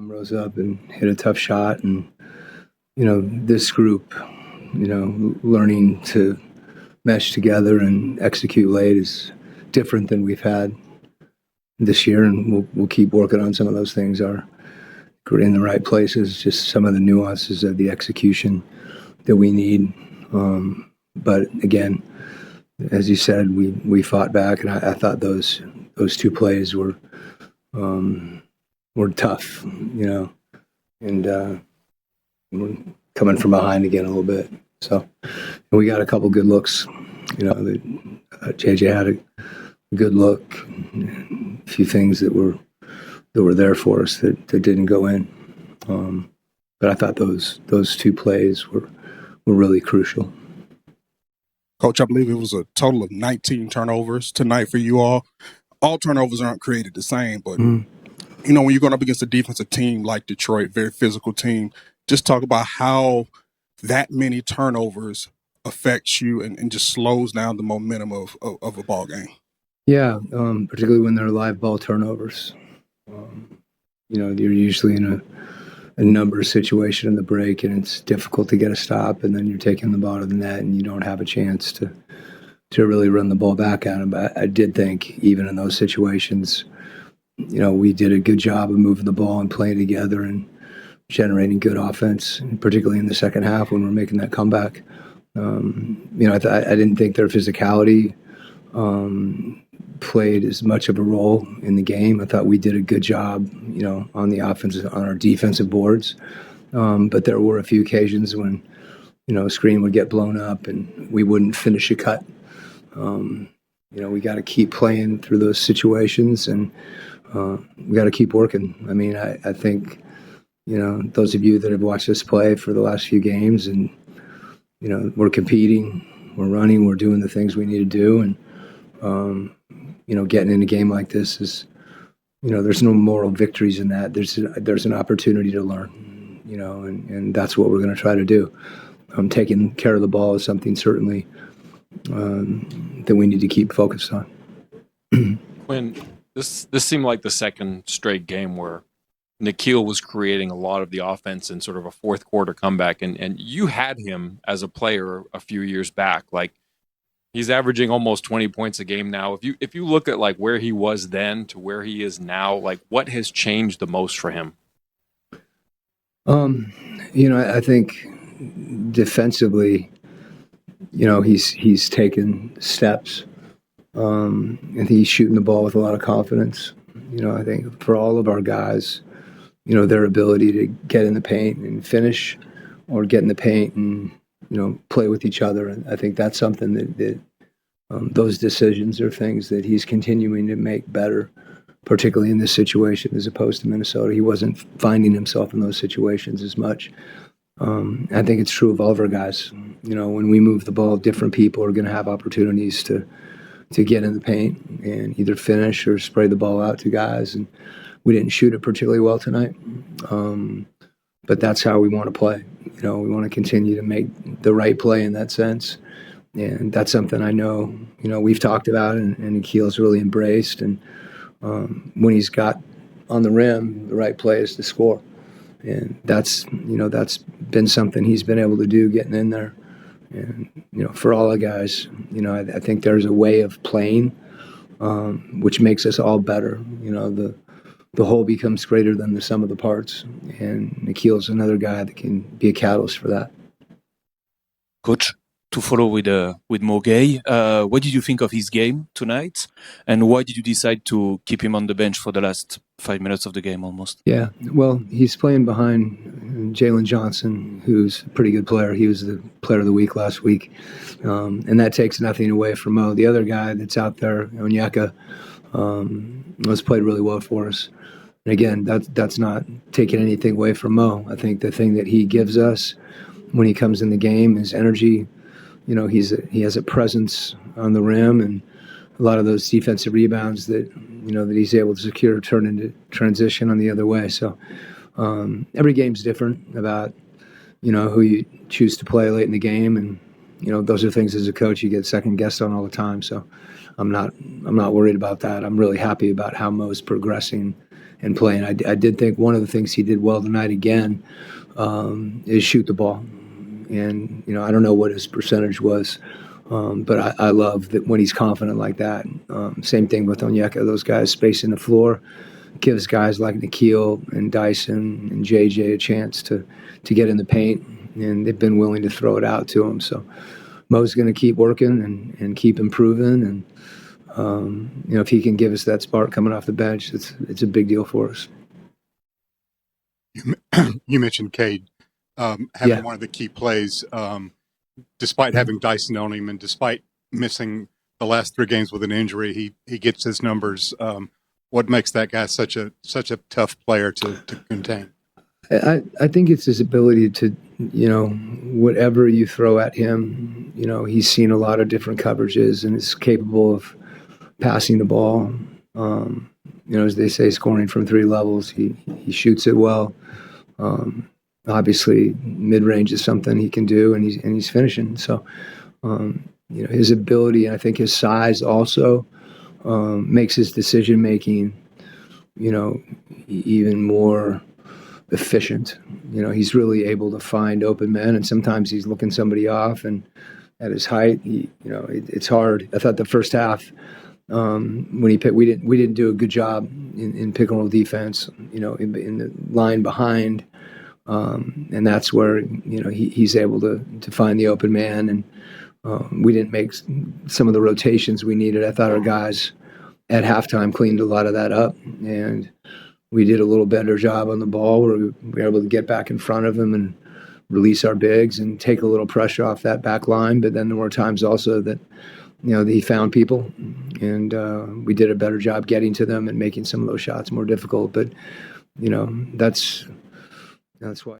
rose up and hit a tough shot. And, this group, learning to mesh together and execute late is different than we've had this year. And we'll keep working on some of those things. Are in the right places, just some of the nuances of the execution that we need. But again, as you said, we fought back, and I thought those two plays were tough, and we're coming from behind again a little bit. So we got a couple good looks. JJ had a good look, a few things that were there for us that didn't go in. But I thought those two plays were really crucial. Coach, I believe it was a total of 19 turnovers tonight for you all. All turnovers aren't created the same, but, when you're going up against a defensive team like Detroit, very physical team, just talk about how that many turnovers affects you and just slows down the momentum of a ball game. Yeah, particularly when they're live ball turnovers. You're usually in a number situation in the break, and it's difficult to get a stop, and then you're taking the ball to the net, and you don't have a chance to really run the ball back at them. But I did think, even in those situations, we did a good job of moving the ball and playing together and generating good offense, and particularly in the second half when we're making that comeback. I didn't think their physicality played as much of a role in the game. I thought we did a good job, on the offensive, on our defensive boards. But there were a few occasions when, a screen would get blown up and we wouldn't finish a cut. We got to keep playing through those situations, and we got to keep working. I mean, I think, those of you that have watched us play for the last few games, and, we're competing, we're running, we're doing the things we need to do. And, getting in a game like this is, there's no moral victories in that. There's an opportunity to learn, and that's what we're going to try to do. Taking care of the ball is something certainly that we need to keep focused on. Quin, this seemed like the second straight game where Nickeil was creating a lot of the offense in sort of a fourth quarter comeback, and you had him as a player a few years back. Like, he's averaging almost 20 points a game now. If you look at like where he was then to where he is now, like what has changed the most for him? I think defensively, he's taken steps, and he's shooting the ball with a lot of confidence. I think for all of our guys, their ability to get in the paint and finish, or get in the paint and play with each other. And I think that's something that those decisions are things that he's continuing to make better, particularly in this situation as opposed to Minnesota. He wasn't finding himself in those situations as much. I think it's true of all of our guys. When we move the ball, different people are going to have opportunities to get in the paint and either finish or spray the ball out to guys. And we didn't shoot it particularly well tonight. But that's how we want to play. We want to continue to make the right play in that sense. And that's something I know, we've talked about and Nickeil's really embraced. And when he's got on the rim, the right play is to score. And that's been something he's been able to do, getting in there. And, for all the guys, I think there's a way of playing, which makes us all better. The whole becomes greater than the sum of the parts. And Nickeil's another guy that can be a catalyst for that. Coach, to follow with Mogay, what did you think of his game tonight? And why did you decide to keep him on the bench for the last 5 minutes of the game almost? Yeah, well, he's playing behind Jalen Johnson, who's a pretty good player. He was the player of the week last week. And that takes nothing away from Mo. The other guy that's out there, Onyeka, has played really well for us. And again, that's not taking anything away from Mo. I think the thing that he gives us when he comes in the game is energy. He has a presence on the rim, and a lot of those defensive rebounds that he's able to secure turn into transition on the other way. So every game's different about who you choose to play late in the game, and those are things as a coach you get second guessed on all the time. So I'm not worried about that. I'm really happy about how Mo's progressing and play. And I did think one of the things he did well tonight again is shoot the ball. And, I don't know what his percentage was, but I love that when he's confident like that. Same thing with Onyeka. Those guys spacing the floor gives guys like Nikhil and Dyson and JJ a chance to get in the paint, and they've been willing to throw it out to him. So Mo's going to keep working and keep improving. And, if he can give us that spark coming off the bench, it's a big deal for us. You mentioned Cade having one of the key plays, despite having Dyson on him and despite missing the last 3 games with an injury, he gets his numbers. What makes that guy such a tough player to contain? I think it's his ability to, whatever you throw at him, he's seen a lot of different coverages and is capable of passing the ball. As they say, scoring from 3 levels. He shoots it well. Obviously, mid-range is something he can do, and he's finishing. So, his ability, and I think his size also makes his decision making, even more efficient. He's really able to find open men, and sometimes he's looking somebody off, and at his height, it's hard. I thought the first half, when he picked, we didn't do a good job in pick and roll defense, in the line behind, and that's where he's able to find the open man, and we didn't make some of the rotations we needed. I thought our guys at halftime cleaned a lot of that up, and we did a little better job on the ball where we were able to get back in front of him and release our bigs and take a little pressure off that back line. But then there were times also that, he found people, and we did a better job getting to them and making some of those shots more difficult. But, that's why.